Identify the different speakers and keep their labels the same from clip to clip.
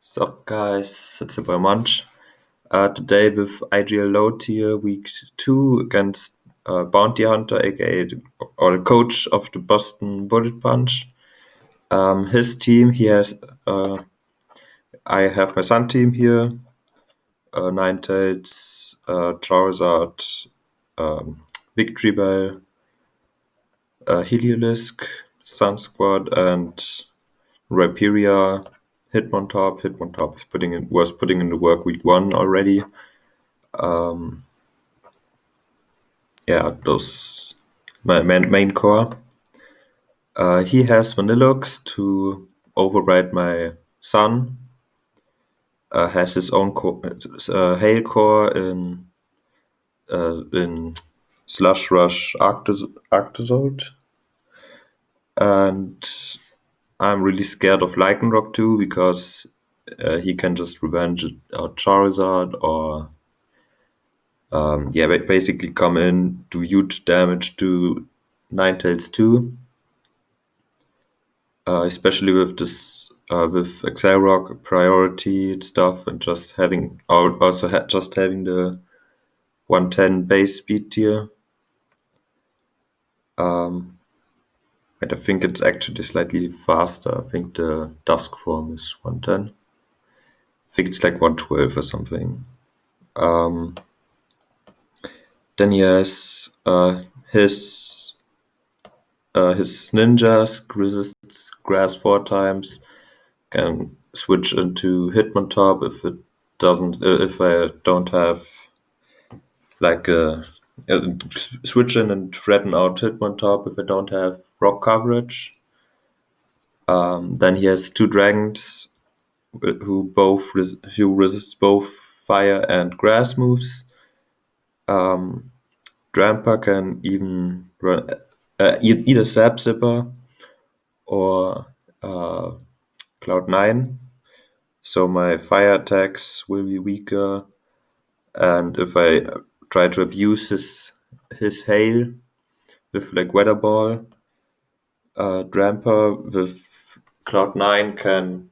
Speaker 1: Sup guys, it's your boy Munch. Today with IGL Low Tier Week 2 against Bounty Hunter, aka the coach of the Boston Bullet Punch. His team, I have my Sun team here. Ninetales, Charizard, Victory Bell, Heliolisk, Sun Squad, and Rhyperior. Hitmontop. Hitmontop was putting in the work week 1 already. Those my main core. He has Vaniluxe to override my Sun. Has his own Hail core in Slush Rush Arctozolt. And I'm really scared of Lycanroc too because he can just revenge Charizard or basically come in, do huge damage to Ninetales too. Especially with this with Xyrock priority stuff and just having just having the 110 base speed tier. And I think it's actually slightly faster. I think the Dusk form is 110. I think it's like 112 or something. Then he has his ninjas resists grass 4 times. Can switch into Hitmontop if I don't have like switch in and threaten out Hitmontop if I don't have rock coverage. Then he has 2 dragons who resist both fire and grass moves. Drampa can even run either Sap Zipper or Cloud9. So my fire attacks will be weaker, and if I try to abuse his hail with like Weather Ball, Drampa with Cloud9 can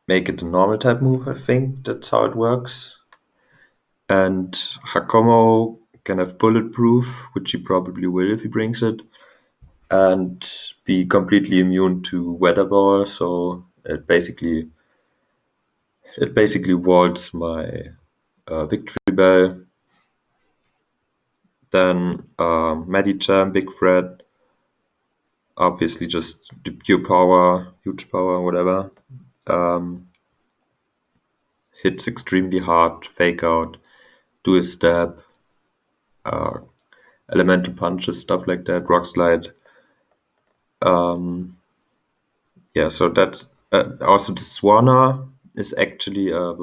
Speaker 1: make it a normal type move, I think. That's how it works. And Hakomo can have Bulletproof, which he probably will if he brings it, and be completely immune to Weather Ball, so it basically walls my Victory Bell. Then Medicham, Big Threat, obviously just the pure power, huge power, whatever. Hits extremely hard, Fake Out, do a stab, elemental punches, stuff like that, Rock Slide. So that's also the Swanna is actually a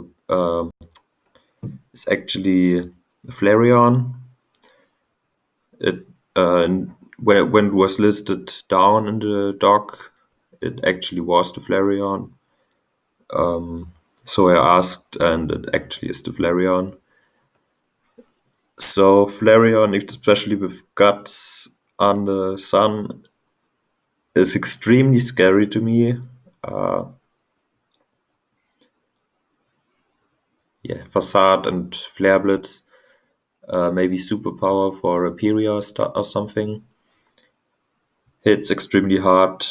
Speaker 1: Flareon. It when it was listed down in the doc, it actually was the Flareon. So I asked, and it actually is the Flareon. So Flareon, especially with Guts on the Sun, is extremely scary to me. Facade and Flare Blitz, maybe Superpower for Rhyperior or something. Hits extremely hard.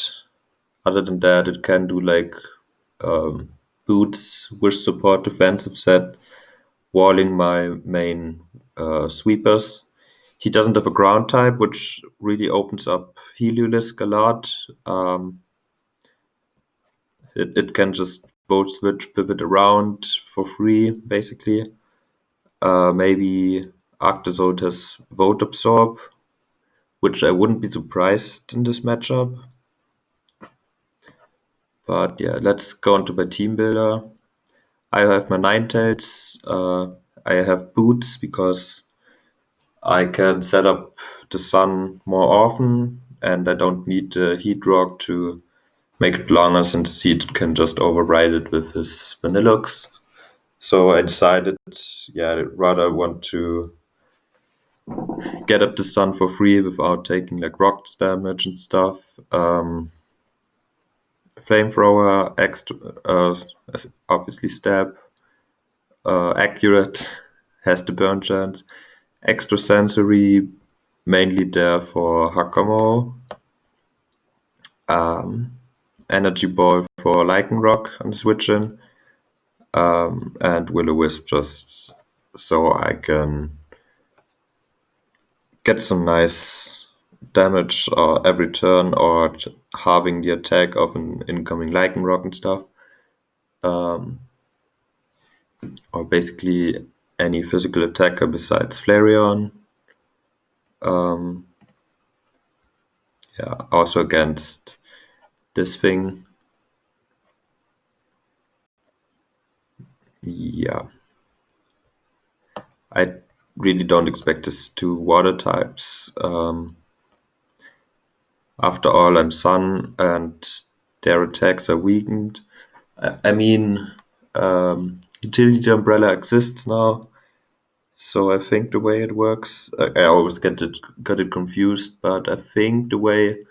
Speaker 1: Other than that, it can do like boots, wish support, defensive set, walling my main sweepers. He doesn't have a ground type, which really opens up Heliolisk a lot. It can just Volt Switch, pivot around for free, basically. Maybe Arctozolt has Volt Absorb, which I wouldn't be surprised in this matchup. But yeah, let's go on to my team builder. I have my Ninetales. I have Boots because I can set up the Sun more often, and I don't need the Heat Rock to make it longer since Heat can just override it with his Vanilluxe. So I decided, I'd rather want to get up the Sun for free without taking like rocks damage and stuff. flamethrower, extra, obviously stab, accurate, has the burn chance, extrasensory, mainly there for Hakamo, energy ball for Lycanroc on the switch in, and Will-O-Wisp just so I can get some nice damage every turn or halving the attack of an incoming Lycanroc and stuff. Or basically any physical attacker besides Flareon. Yeah, also against this thing. Yeah. I really don't expect this to water types. After all, I'm Sun and their attacks are weakened. I mean, Utility Umbrella exists now, so I think the way it works, I always got it confused, but I think the way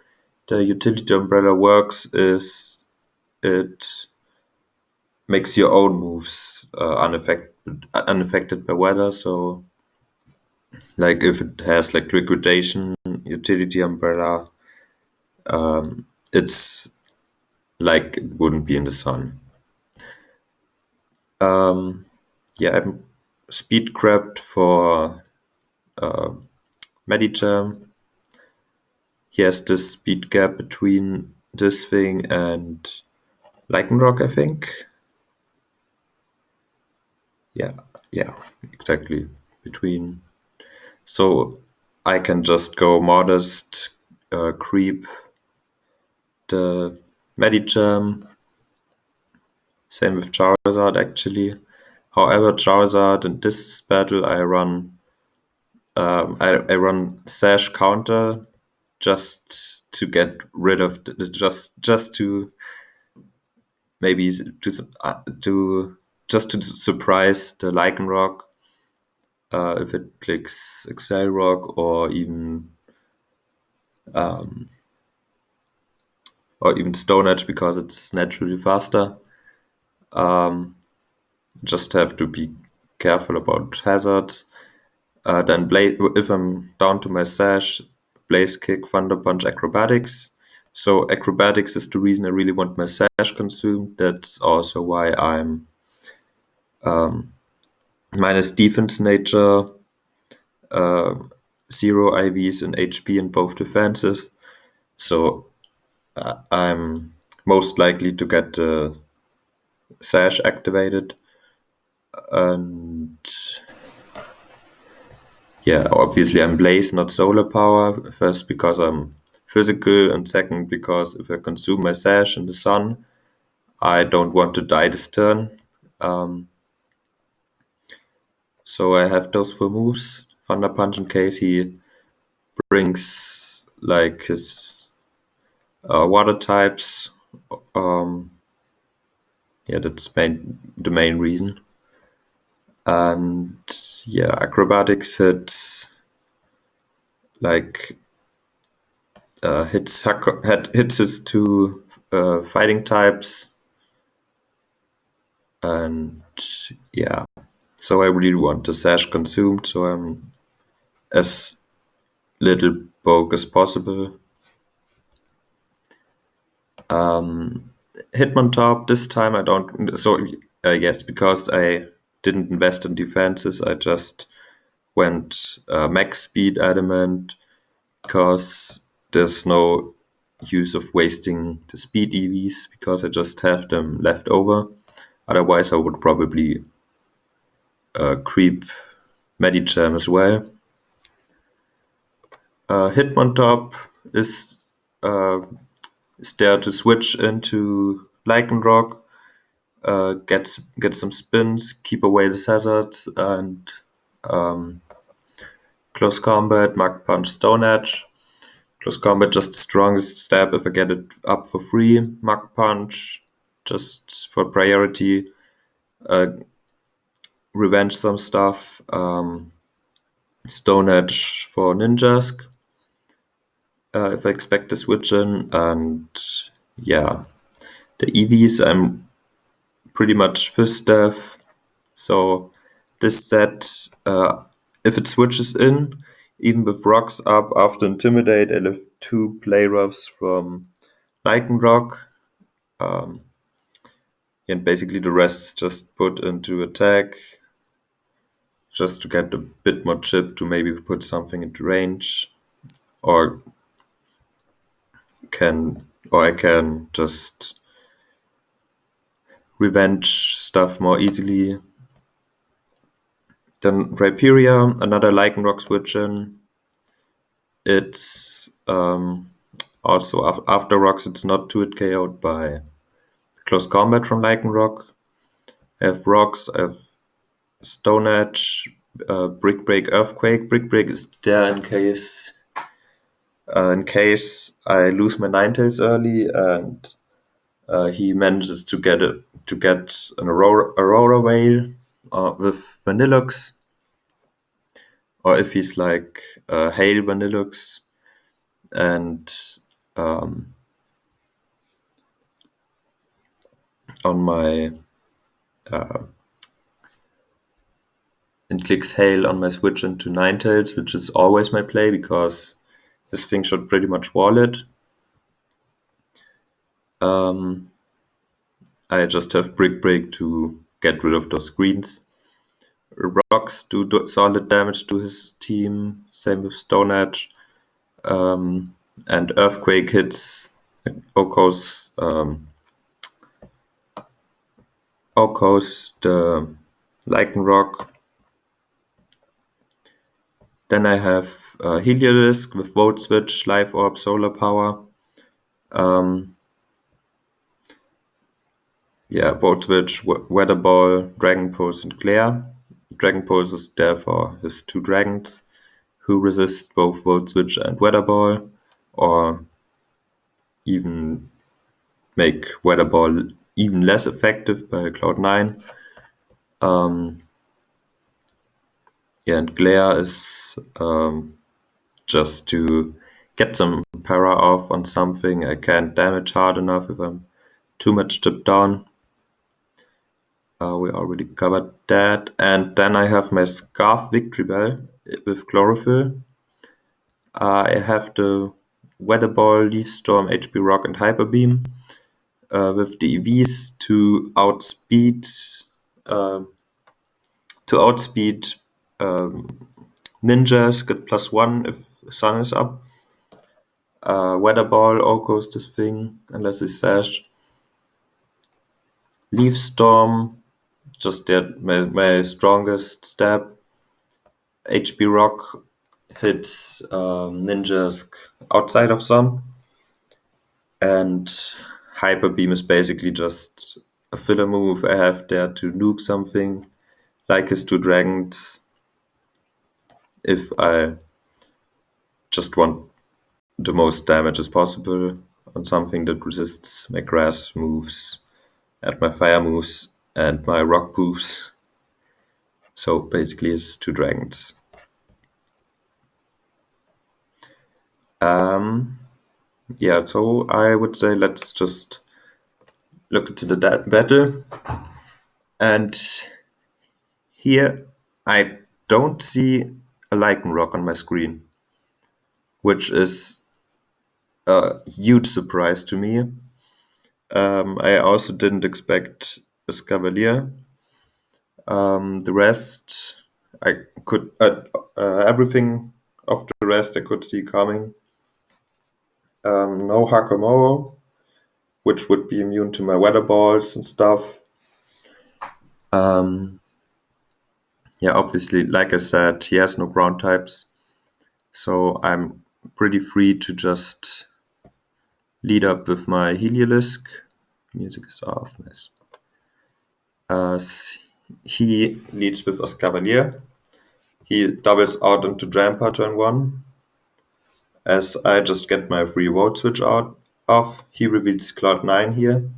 Speaker 1: the Utility Umbrella works is it makes your own moves unaffected by weather. So, like if it has like Liquidation, Utility Umbrella, it's like it wouldn't be in the sun. Yeah, I'm speed grabbed for Medicham. He has this speed gap between this thing and Lycanroc, I think. Yeah, yeah, exactly. Between. So I can just go modest, creep the Medicham. Same with Charizard, actually. However, Charizard in this battle, I run Sash counter just to get rid of just to maybe to just to surprise the Lycanroc if it clicks Accelerock or even Stone Edge because it's naturally faster. Just have to be careful about hazards. Then if I'm down to my Sash, Blaze Kick, Thunder Punch, Acrobatics. So Acrobatics is the reason I really want my Sash consumed. That's also why I'm minus defense nature, 0 IVs and HP in both defenses. So I'm most likely to get the Sash activated. And yeah, obviously I'm Blaze, not Solar Power. First, because I'm physical, and second, because if I consume my Sash in the sun, I don't want to die this turn. So I have those 4 moves. Thunder Punch in case he brings like his water types. Yeah, that's the main reason. And yeah, Acrobatics hits like hits his 2 fighting types, and yeah, so I really want the Sash consumed, so I'm as little poke as possible. Hitmontop this time I don't. So yes, because I didn't invest in defenses, I just went max speed adamant because there's no use of wasting the speed EVs because I just have them left over. Otherwise, I would probably creep Medicham as well. Hitmontop is there to switch into Lycanroc, get some spins, keep away the hazards, and close combat, Mach Punch, Stone Edge. Close combat, just the strongest stab if I get it up for free. Mach Punch, just for priority. Revenge some stuff. Stone Edge for Ninjask. If I expect to switch in, and yeah. The EVs, I'm pretty much fist dev. So this set, if it switches in, even with rocks up after Intimidate, I lift 2 play roughs from Lycanroc. And basically the rest just put into attack, just to get a bit more chip to maybe put something into range, or I can just revenge stuff more easily. Then Rhyperia, another Lycanroc switch in. It's also after rocks, it's not 2-hit KO'd by close combat from Lycanroc. I have rocks, I have Stone Edge, Brick Break, Earthquake. Brick Break is there in case I lose my Ninetales early and he manages to get an Aurora Veil with Vanilluxe, or if he's like Hail Vanilluxe, and on my and clicks Hail on my switch into Ninetales, which is always my play because this thing should pretty much wall it. I just have Brick Break to get rid of those screens. Rocks do solid damage to his team, same with Stone Edge. And Earthquake hits Okos, the Lycanroc. Then I have Heliolisk with Volt Switch, Life Orb, Solar Power. Volt Switch, Weather Ball, Dragon Pulse, and Glare. Dragon Pulse is there for his 2 dragons who resist both Volt Switch and Weather Ball, or even make Weather Ball even less effective by Cloud9. And Glare is just to get some para off on something I can't damage hard enough if I'm too much chipped down. We already covered that. And then I have my Scarf Victory Bell with Chlorophyll. I have the Weather Ball, Leaf Storm, HP Rock, and Hyper Beam with the EVs to outspeed ninjas, get +1 if sun is up. Weather Ball Okos this thing unless it's sash. Leaf Storm, just my strongest stab. HP Rock hits ninjas outside of sun. And Hyper Beam is basically just a filler move I have there to nuke something, like his 2 dragons, if I just want the most damage as possible on something that resists my grass moves and my fire moves and my rock moves. So basically it's 2 dragons. So I would say let's just look into the battle. And here I don't see a Lycanroc on my screen, which is a huge surprise to me. I also didn't expect a Scavalier. The rest, I could everything of the rest I could see coming. No Hakamoro, which would be immune to my weather balls and stuff. Obviously, like I said, he has no ground types, so I'm pretty free to just lead up with my Heliolisk. Music is off, nice. He leads with Escavalier. He doubles out into Drampa turn 1. As I just get my free Volt Switch out off, he reveals Cloud9 here.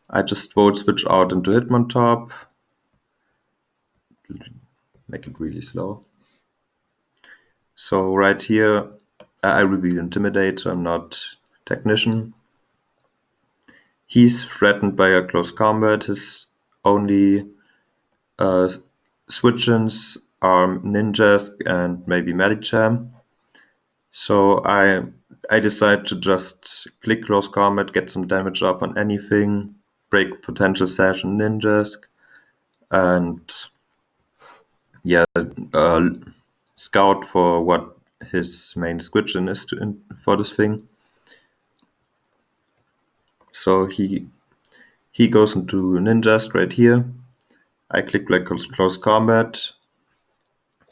Speaker 1: I just Volt Switch out into Hitmontop. Make it really slow. So right here, I reveal Intimidate, so I'm not Technician. He's threatened by a close combat. His only uh, switch-ins are Ninjask and maybe Medicham. So I decide to just click close combat, get some damage off on anything, break potential Sash and Ninjask, and yeah, uh, scout for what his main switch-in is for this thing. So he goes into Ninjask right here. I click like close combat.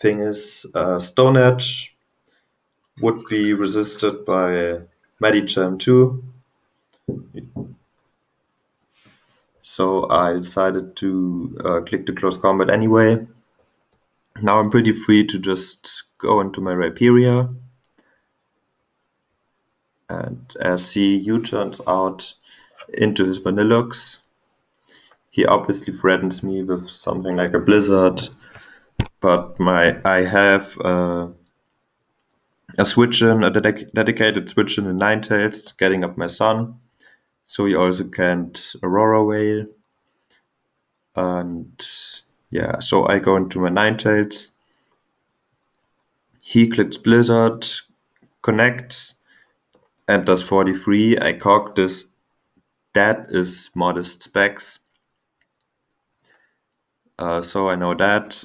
Speaker 1: Thing is, Stone Edge would be resisted by Medicham too. So I decided to click the close combat anyway. Now I'm pretty free to just go into my Rhyperia. And as he U-turns out into his Vaniluxe, he obviously threatens me with something like a Blizzard. But I have a switch-in, a dedicated switch-in in Ninetales, getting up my Sun. So he also can't Aurora Veil. And yeah, so I go into my Ninetales. He clicks Blizzard, connects, and does 43. I cock this. That is modest specs. So I know that.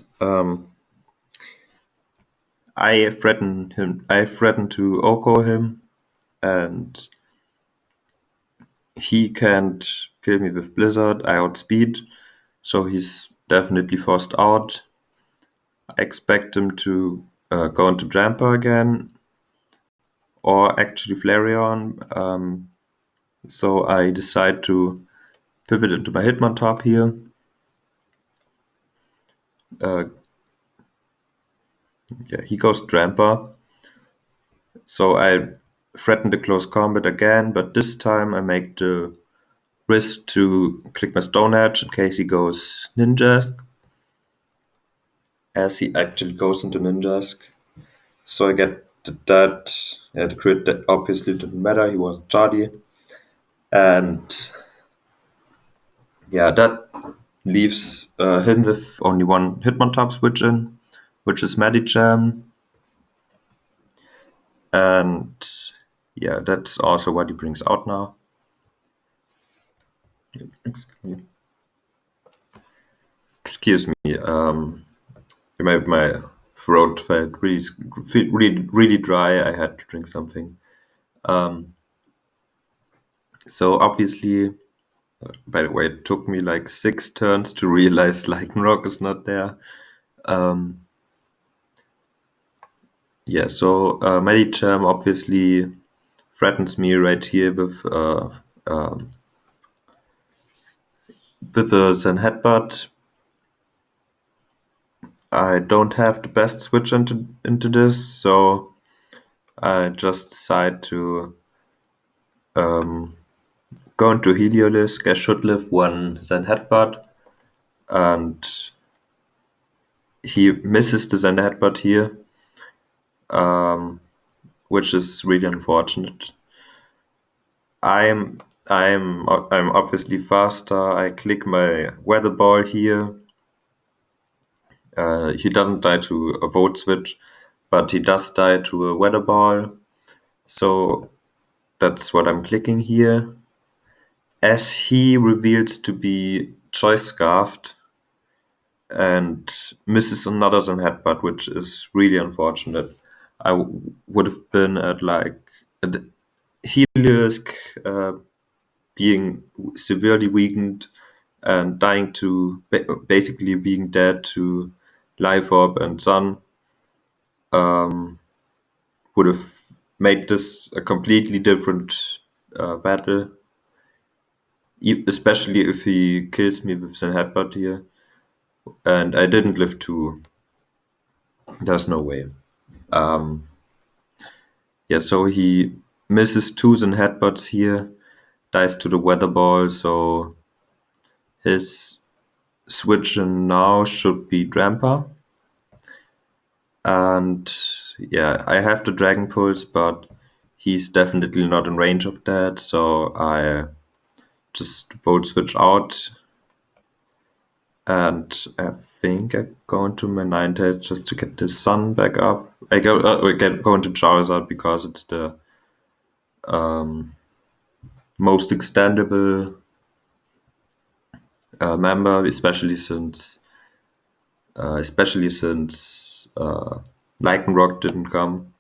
Speaker 1: I threaten him. I threaten to Oko him, and he can't kill me with Blizzard. I outspeed, so he's definitely forced out. I expect him to go into Tramper again, or actually Flareon. So I decide to pivot into my Hitmontop here. Yeah, he goes Tramper. So I threaten the close combat again, but this time I make the risk to click my Stone Edge in case he goes Ninjask, as he actually goes into Ninjask. So I get the crit that obviously didn't matter, he was Chardy. And yeah, that leaves him with only one Hitmontop switch in, which is Medicham. And yeah, that's also what he brings out now. Excuse me. My throat felt really dry. I had to drink something. So obviously, by the way, it took me like 6 turns to realize Lycanroc is not there. Yeah, so Medicham obviously threatens me right here with a Zen Headbutt. I don't have the best switch into this, so I just decide to go into Heliolisk. I should live one Zen Headbutt, and he misses the Zen Headbutt here, which is really unfortunate. I'm obviously faster. I click my Weather Ball here. He doesn't die to a Volt Switch, but he does die to a Weather Ball. So that's what I'm clicking here. As he reveals to be Choice Scarfed and misses another Zen Headbutt, which is really unfortunate. I would have been at like Heliolisk being severely weakened and dying to basically being dead to Life Orb and Sun would have made this a completely different battle. Especially if he kills me with Zen Headbutt here. And I didn't live 2. There's no way. Yeah, so he misses 2 Zen Headbutts here, dies to the Weather Ball, so his switch in now should be Drampa. And yeah, I have the Dragon Pulse, but he's definitely not in range of that, so I just vote switch out. And I think I go into my Ninetales just to get the sun back up. I go into Charizard because it's the most extendable member, especially since Lycanroc didn't come.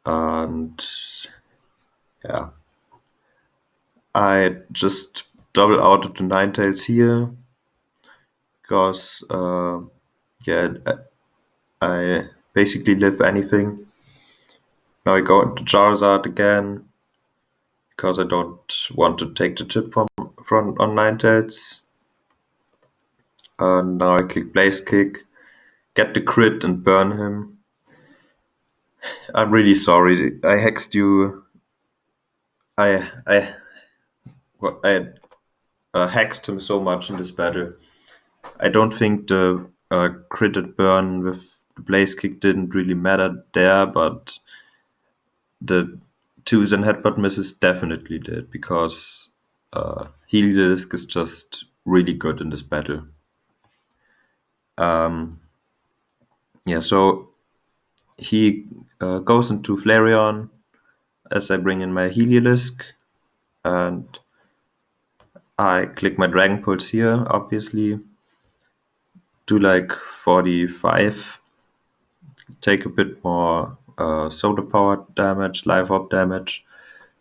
Speaker 1: And yeah, I just double out of the Ninetales here because I basically live anything. Now I go into Charizard again because I don't want to take the chip from on Ninetales. Now I click Blaze Kick, get the crit and burn him. I'm really sorry. I hexed you. I hexed him so much in this battle. I don't think the critted burn with the Blaze Kick didn't really matter there, but the 2 Zen headbutt misses definitely did, because Heliolisk is just really good in this battle. Yeah, so he goes into Flareon as I bring in my Heliolisk, and I click my Dragon Pulse here, obviously, do like 45, take a bit more soda power damage, life orb damage.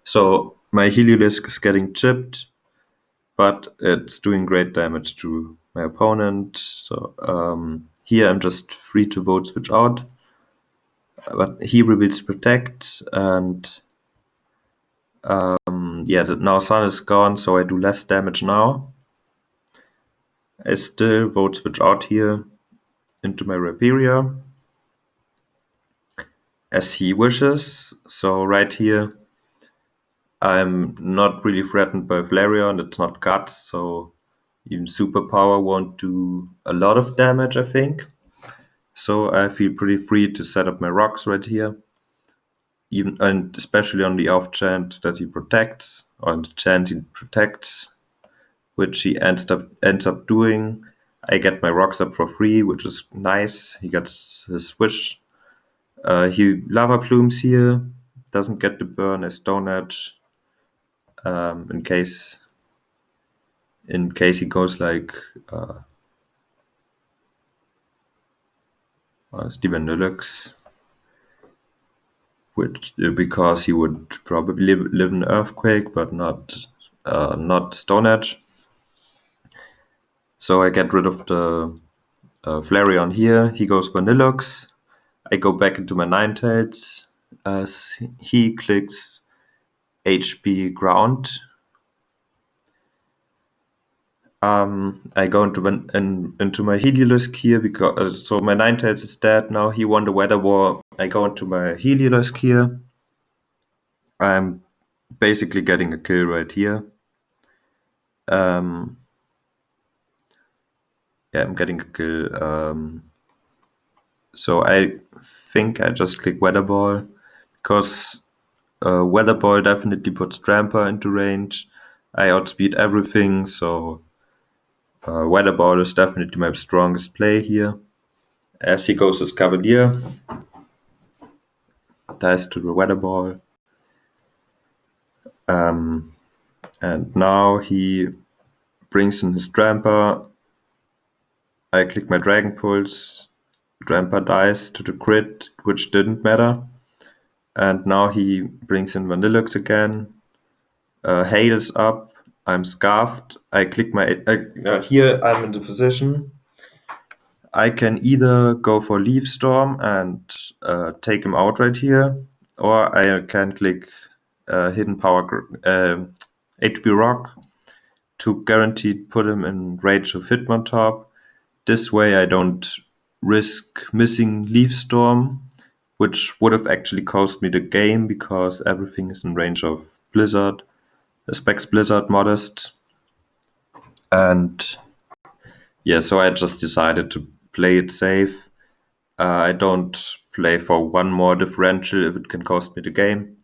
Speaker 1: So my Heliolisk is getting chipped, but it's doing great damage to my opponent. So here I'm just free to vote switch out. But he reveals Protect, and now Sun is gone, so I do less damage now. I still vote switch out here into my Rhyperior, as he wishes. So right here, I'm not really threatened by Flareon, it's not Guts, so even Superpower won't do a lot of damage, I think. So I feel pretty free to set up my rocks right here. Even, and especially on the off chance that he protects, or on the chance he protects, which he ends up doing. I get my rocks up for free, which is nice. He gets his wish. He lava plumes here, doesn't get the burn as Stone Edge. In case he goes like Vaniluxe, which because he would probably live in Earthquake, but not Stone Edge. So I get rid of the Flareon here. He goes Vaniluxe. I go back into my Ninetales as he clicks HP Ground. I go into my Heliolisk here because so my Ninetales is dead now. He won the Weather War. I go into my Heliolisk here. I'm basically getting a kill right here. I'm getting a kill. So I think I just click Weather Ball because Weather Ball definitely puts Tramper into range. I outspeed everything, so Weather Ball is definitely my strongest play here. As he goes as Cavalier, dies to the Weather Ball. And now he brings in his Tramper. I click my Dragon Pulse. Tramper dies to the crit, which didn't matter. And now he brings in Vanilluxe again. Hail is up. I'm scarfed. I click my... here I'm in the position. I can either go for Leaf Storm and take him out right here, or I can click Hidden Power HP Rock to guaranteed put him in range of Hitmontop. This way I don't risk missing Leaf Storm, which would have actually cost me the game because everything is in range of Blizzard, Specs Blizzard Modest. And yeah, so I just decided to play it safe. I don't play for one more differential if it can cost me the game.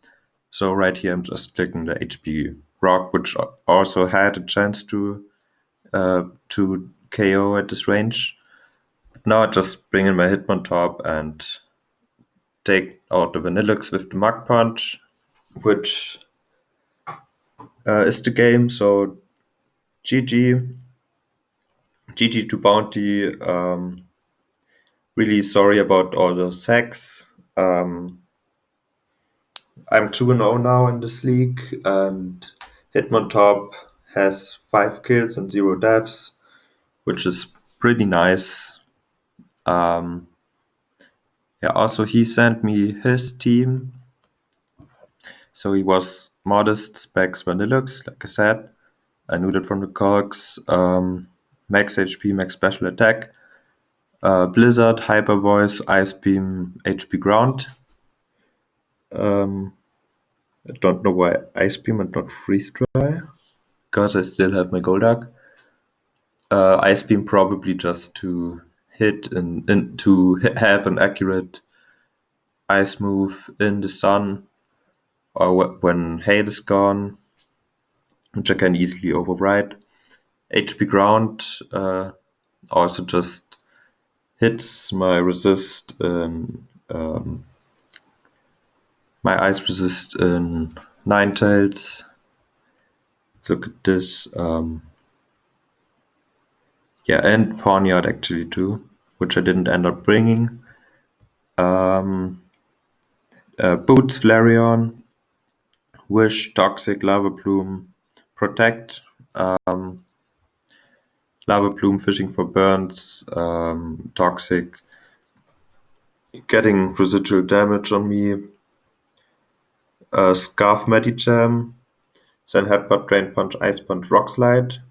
Speaker 1: So right here I'm just clicking the HP rock, which also had a chance to KO at this range. Now I just bring in my Hitmontop and take out the Vaniluxe with the Mach Punch, which is the game. So GG, GG to Bounty. Really sorry about all those hacks. I'm 2-0 now in this league, and Hitmontop has 5 kills and 0 deaths, which is pretty nice. Yeah, also he sent me his team. So he was Modest, Specs, Vanilux, like I said. I knew that from the cogs. Max HP, max special attack. Blizzard, Hyper Voice, Ice Beam, HP Ground. I don't know why Ice Beam and not Freeze Dry, because I still have my Golduck. Ice Beam probably just to hit and to have an accurate ice move in the sun, or when hate is gone, which I can easily override. HP Ground also just hits my resist in my ice resist in Ninetales. Let's look at this. Yeah, and Pawnyard actually too, which I didn't end up bringing. Boots, Flareon, Wish, Toxic, Lava Plume, Protect, Lava Plume, Fishing for Burns, Toxic, getting residual damage on me, Scarf, Medicham, then Headbutt, Drain Punch, Ice Punch, Rock Slide.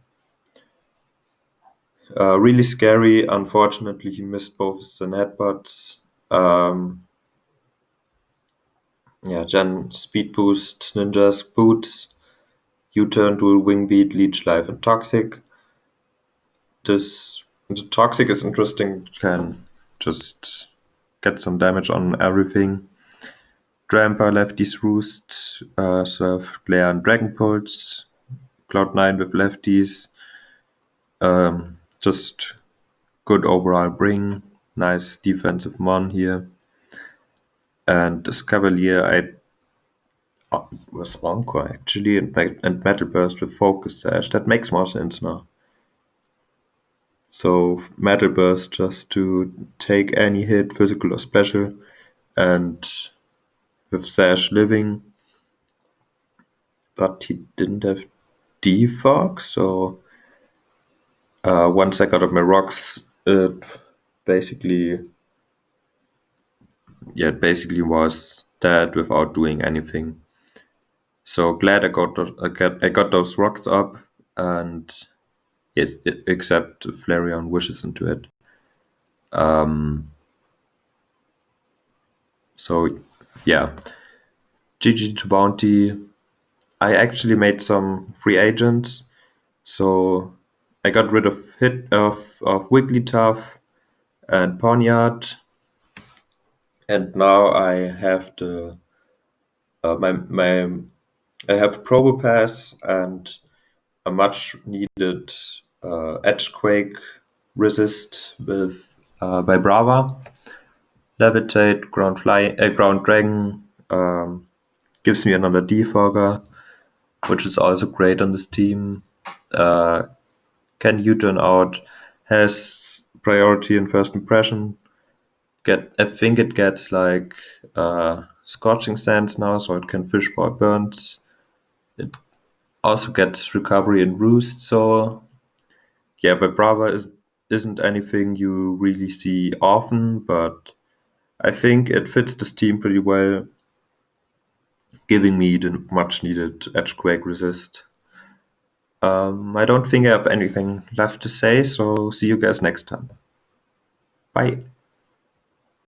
Speaker 1: Really scary. Unfortunately, he missed both Zen Headbutts. Yeah, Gen Speed Boost, Ninjas, Boots, U-Turn, Dual Wing Beat, Leech Life, and Toxic. The Toxic is interesting. Can just get some damage on everything. Dramper, Lefties Roost, Surf, Glare, and Dragon Pulse. Cloud9 with Lefties. Just good overall bring. Nice defensive mon here. And this Cavalier, I was Encore actually, and Metal Burst with Focus Sash. That makes more sense now. So Metal Burst just to take any hit, physical or special, and with Sash living. But he didn't have Defog, so once I got up my rocks, it basically was dead without doing anything. So glad I got those rocks up, and yes, except Flareon wishes into it. So yeah, GG to Bounty. I actually made some free agents, so I got rid of Wigglytuff and Pawniard, and now I have the I have Probopass and a much needed Edgequake resist with Vibrava. Levitate, Ground Dragon gives me another Defogger, which is also great on this team. Can U-turn out, has priority in first impression. I think it gets like Scorching Sands now, so it can fish for burns. It also gets recovery and roost, so yeah, but Brava isn't anything you really see often, but I think it fits this team pretty well, giving me the much needed Edgequake resist. I don't think I have anything left to say, so see you guys next time. Bye.